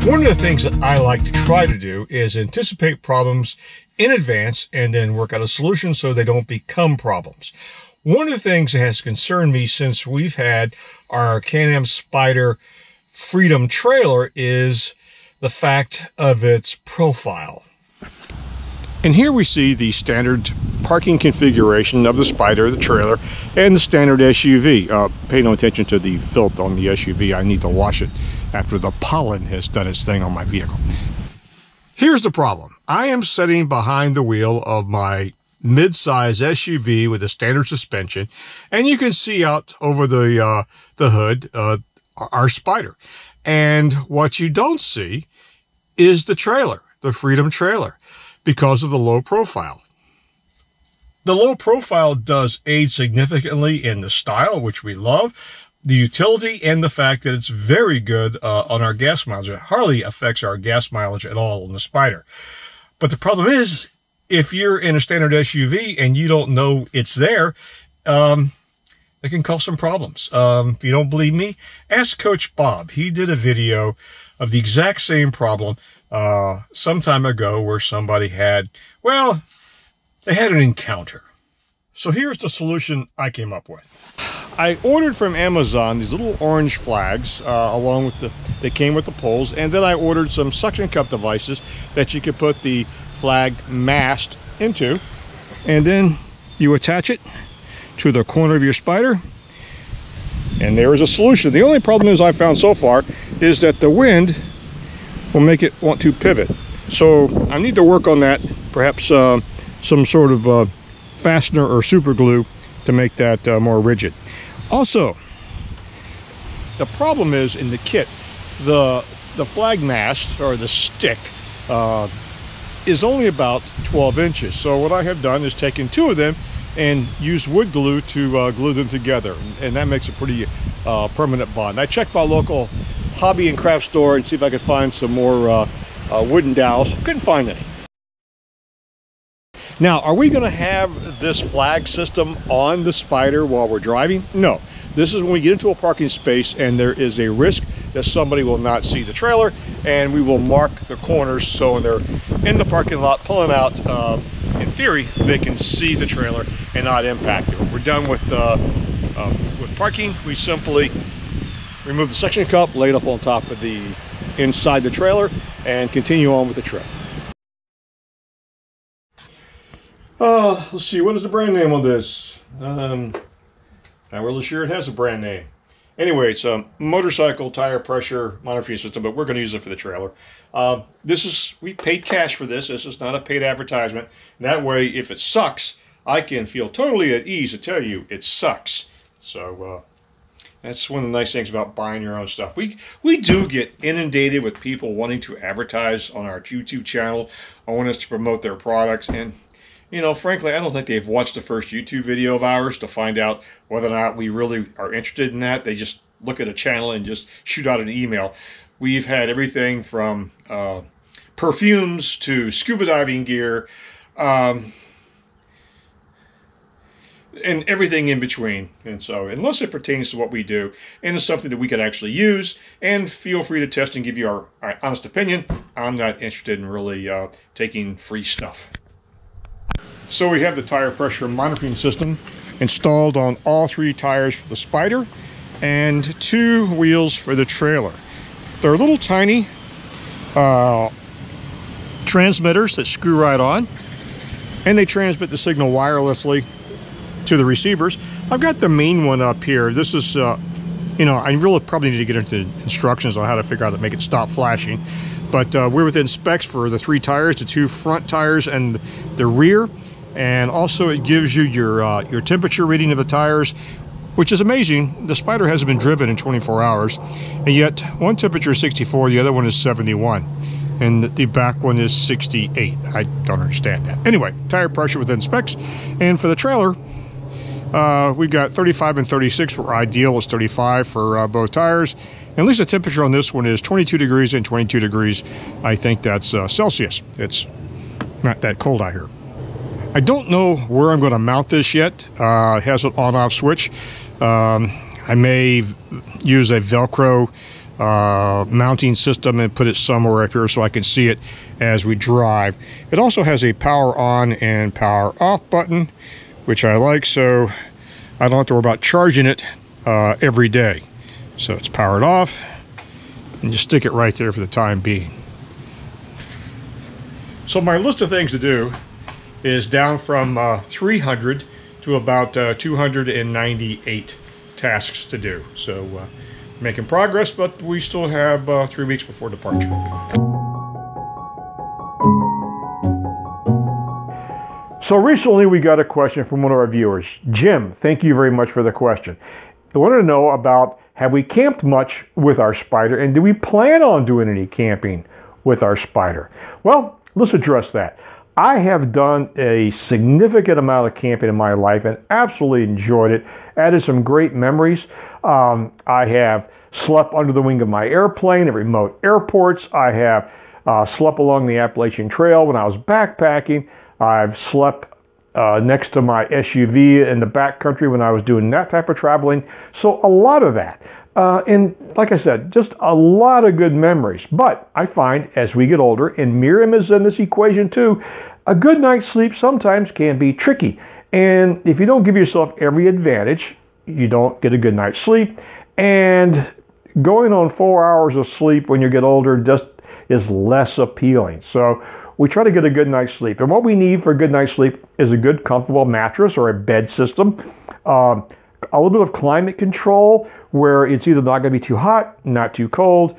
One of the things that I like to try to do is anticipate problems in advance and then work out a solution so they don't become problems. One of the things that has concerned me since we've had our Am Spyder Freedom trailer is the fact of its profile. And here we see the standard parking configuration of the Spyder, the trailer, and the standard SUV. Pay no attention to the filth on the SUV. I need to wash it after the pollen has done its thing on my vehicle. Here's the problem. I am sitting behind the wheel of my mid-size SUV with a standard suspension, and you can see out over the hood our Spyder. And what you don't see is the trailer, the Freedom trailer, because of the low profile. The low profile does aid significantly in the style, which we love, the utility, and the fact that it's very good on our gas mileage. It hardly affects our gas mileage at all on the Spyder. But the problem is, if you're in a standard SUV and you don't know it's there, it can cause some problems. If you don't believe me, ask Coach Bob. He did a video of the exact same problem some time ago where somebody had, well, they had an encounter. So here's the solution I came up with. I ordered from Amazon these little orange flags along with they came with the poles, and then I ordered some suction cup devices that you could put the flag mast into, and then you attach it to the corner of your Spyder, and there is a solution. The only problem is I found so far is that the wind will make it want to pivot, so I need to work on that. Perhaps some sort of fastener or super glue to make that more rigid. Also, the problem is in the kit, the flag mast, or the stick, is only about 12 inches. So what I have done is taken two of them and used wood glue to glue them together, and that makes a pretty permanent bond. I checked my local hobby and craft store and see if I could find some more wooden dowels. Couldn't find any. Now, are we going to have this flag system on the Spyder while we're driving? No. This is when we get into a parking space and there is a risk that somebody will not see the trailer, and we will mark the corners so when they're in the parking lot pulling out, in theory, they can see the trailer and not impact it. When we're done with parking, we simply remove the suction cup, lay it up on top of the inside the trailer, and continue on with the trip. Let's see, what is the brand name on this? Not really sure it has a brand name. Anyway, it's a motorcycle tire pressure monitoring system, but we're going to use it for the trailer. We paid cash for this. This is not a paid advertisement. That way, if it sucks, I can feel totally at ease to tell you it sucks. So that's one of the nice things about buying your own stuff. We do get inundated with people wanting to advertise on our YouTube channel. I want us to promote their products, and you know, frankly, I don't think they've watched the first YouTube video of ours to find out whether or not we really are interested in that. They just look at a channel and just shoot out an email. We've had everything from perfumes to scuba diving gear, and everything in between. And so, unless it pertains to what we do and is something that we could actually use, and feel free to test and give you our honest opinion, I'm not interested in really taking free stuff. So we have the tire pressure monitoring system installed on all three tires for the Spyder and two wheels for the trailer. They're little tiny transmitters that screw right on, and they transmit the signal wirelessly to the receivers. I've got the main one up here. This is, you know, I really probably need to get into instructions on how to figure out how to make it stop flashing. But we're within specs for the three tires, the two front tires and the rear. And also it gives you your temperature reading of the tires, which is amazing. The Spyder hasn't been driven in 24 hours, and yet one temperature is 64, the other one is 71, and the back one is 68. I don't understand that. Anyway, tire pressure within specs. And for the trailer, we've got 35 and 36, where ideal is 35 for both tires. And at least the temperature on this one is 22 degrees and 22 degrees. I think that's Celsius. It's not that cold out here. I don't know where I'm going to mount this yet. It has an on-off switch. I may use a Velcro mounting system and put it somewhere up here so I can see it as we drive. It also has a power on and power off button, which I like, so I don't have to worry about charging it every day. So it's powered off, and just stick it right there for the time being. So my list of things to do is down from 300 to about 298 tasks to do. So making progress, but we still have 3 weeks before departure. So recently we got a question from one of our viewers. Jim, thank you very much for the question. I wanted to know about, have we camped much with our Spyder, and do we plan on doing any camping with our Spyder? Well, let's address that. I have done a significant amount of camping in my life and absolutely enjoyed it. Added some great memories. I have slept under the wing of my airplane at remote airports. I have slept along the Appalachian Trail when I was backpacking. I've slept next to my SUV in the backcountry when I was doing that type of traveling. So a lot of that. And like I said, just a lot of good memories. But I find as we get older, and Miriam is in this equation too, a good night's sleep sometimes can be tricky. And if you don't give yourself every advantage, you don't get a good night's sleep. And going on 4 hours of sleep when you get older just is less appealing. So we try to get a good night's sleep. And what we need for a good night's sleep is a good comfortable mattress or a bed system. A little bit of climate control where it's either not going to be too hot, not too cold,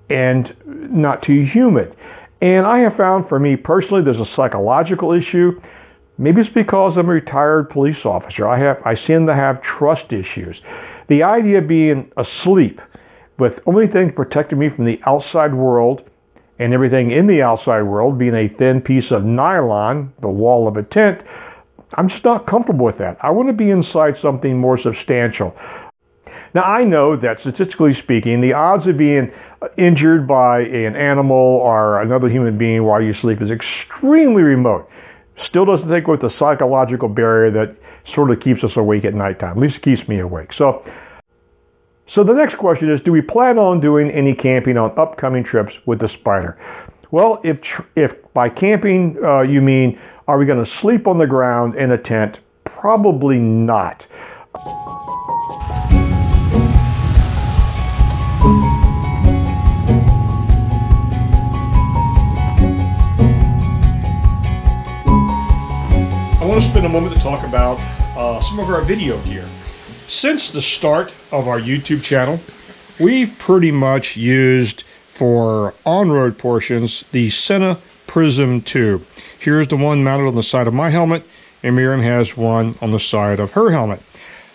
and not too humid. And I have found for me personally, there's a psychological issue. Maybe it's because I'm a retired police officer. I seem to have trust issues. The idea of being asleep with only thing protecting me from the outside world and everything in the outside world being a thin piece of nylon, the wall of a tent, I'm just not comfortable with that. I want to be inside something more substantial. Now, I know that statistically speaking, the odds of being injured by an animal or another human being while you sleep is extremely remote. Still doesn't take away the psychological barrier that sort of keeps us awake at nighttime. At least it keeps me awake. So the next question is, do we plan on doing any camping on upcoming trips with the Spyder? Well, if by camping you mean, are we going to sleep on the ground in a tent? Probably not. I want to spend a moment to talk about some of our video gear. Since the start of our YouTube channel, we've pretty much used for on-road portions the Sena Prism tube. Here's the one mounted on the side of my helmet, and Miriam has one on the side of her helmet.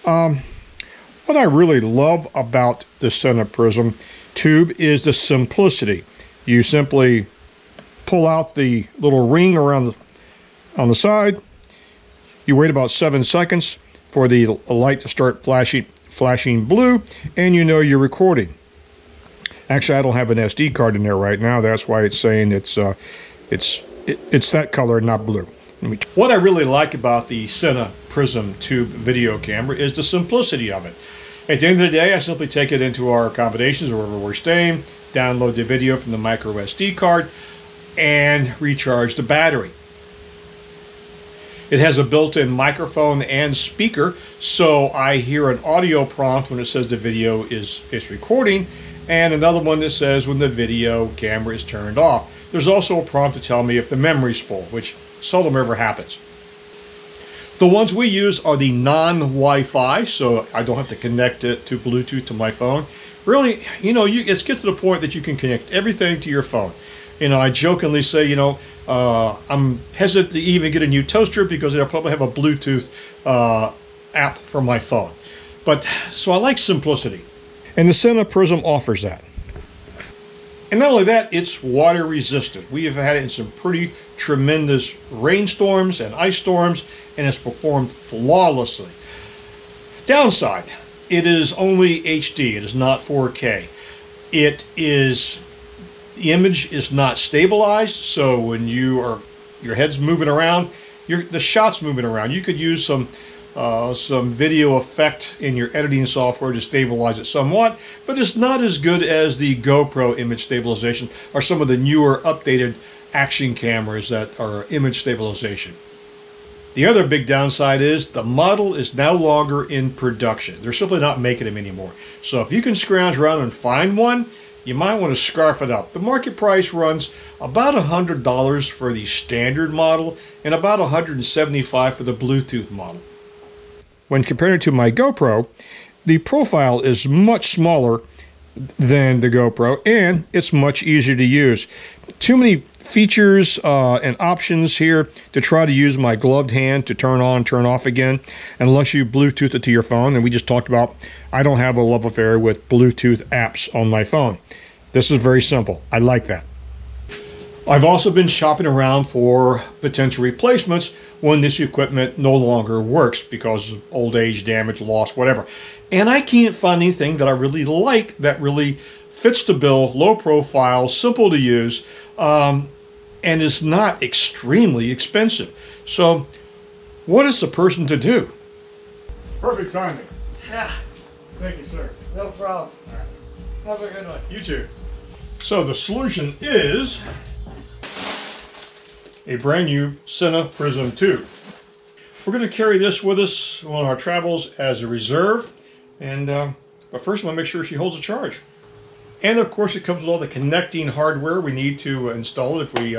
What I really love about the Sena Prism tube is the simplicity. You simply pull out the little ring around on the side. You wait about 7 seconds for the light to start flashing blue, and you know you're recording. Actually, I don't have an SD card in there right now. That's why it's saying it's that color, not blue. What I really like about the Sena Prism tube video camera is the simplicity of it. At the end of the day, I simply take it into our accommodations or wherever we're staying, download the video from the micro SD card, and recharge the battery. It has a built-in microphone and speaker, so I hear an audio prompt when it says the video is recording, and another one that says when the video camera is turned off. There's also a prompt to tell me if the memory's full, which seldom ever happens. The ones we use are the non-Wi-Fi, so I don't have to connect it to Bluetooth to my phone. Really, it's get to the point that you can connect everything to your phone. I jokingly say, I'm hesitant to even get a new toaster because it'll probably have a Bluetooth app for my phone. So I like simplicity. And the Sena Prism offers that. And not only that, it's water resistant. We have had it in some pretty tremendous rainstorms and ice storms, and it's performed flawlessly. Downside, it is only HD. It is not 4K. The image is not stabilized, so when your head's moving around, the shot's moving around. You could use some some video effect in your editing software to stabilize it somewhat, but it's not as good as the GoPro image stabilization or some of the newer updated action cameras that are image stabilization. The other big downside is the model is no longer in production. They're simply not making them anymore. So if you can scrounge around and find one, you might want to scarf it up. The market price runs about $100 for the standard model and about $175 for the Bluetooth model. When compared to my GoPro, the profile is much smaller than the GoPro and it's much easier to use. Too many features and options here to try to use my gloved hand to turn on, turn off again, unless you Bluetooth it to your phone. And we just talked about, I don't have a love affair with Bluetooth apps on my phone. This is very simple. I like that. I've also been shopping around for potential replacements when this equipment no longer works because of old age, damage, loss, whatever. And I can't find anything that I really like that really fits the bill, low profile, simple to use, and is not extremely expensive. So what is the person to do? Perfect timing. Yeah. Thank you, sir. No problem. All right. Have a good one. You too. So the solution is a brand new Sena Prism 2. We're going to carry this with us on our travels as a reserve, and but first I'm going to make sure she holds a charge. And of course it comes with all the connecting hardware we need to install it if we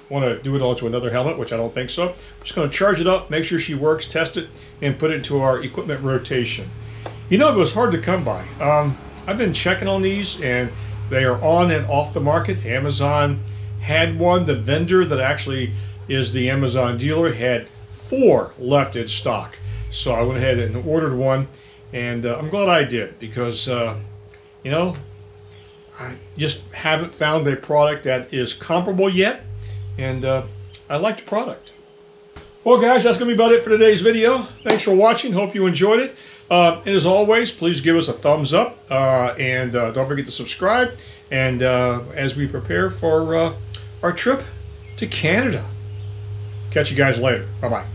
want to do it onto another helmet, which I don't think so. I'm just going to charge it up, make sure she works, test it, and put it into our equipment rotation. You know, it was hard to come by. I've been checking on these and they are on and off the market. Amazon had one. The vendor that actually is the Amazon dealer had 4 left in stock. So I went ahead and ordered one, and I'm glad I did because, you know, I just haven't found a product that is comparable yet, and I like the product. Well, guys, that's going to be about it for today's video. Thanks for watching. Hope you enjoyed it. And as always, please give us a thumbs up, and don't forget to subscribe. And as we prepare for our trip to Canada. Catch you guys later. Bye-bye.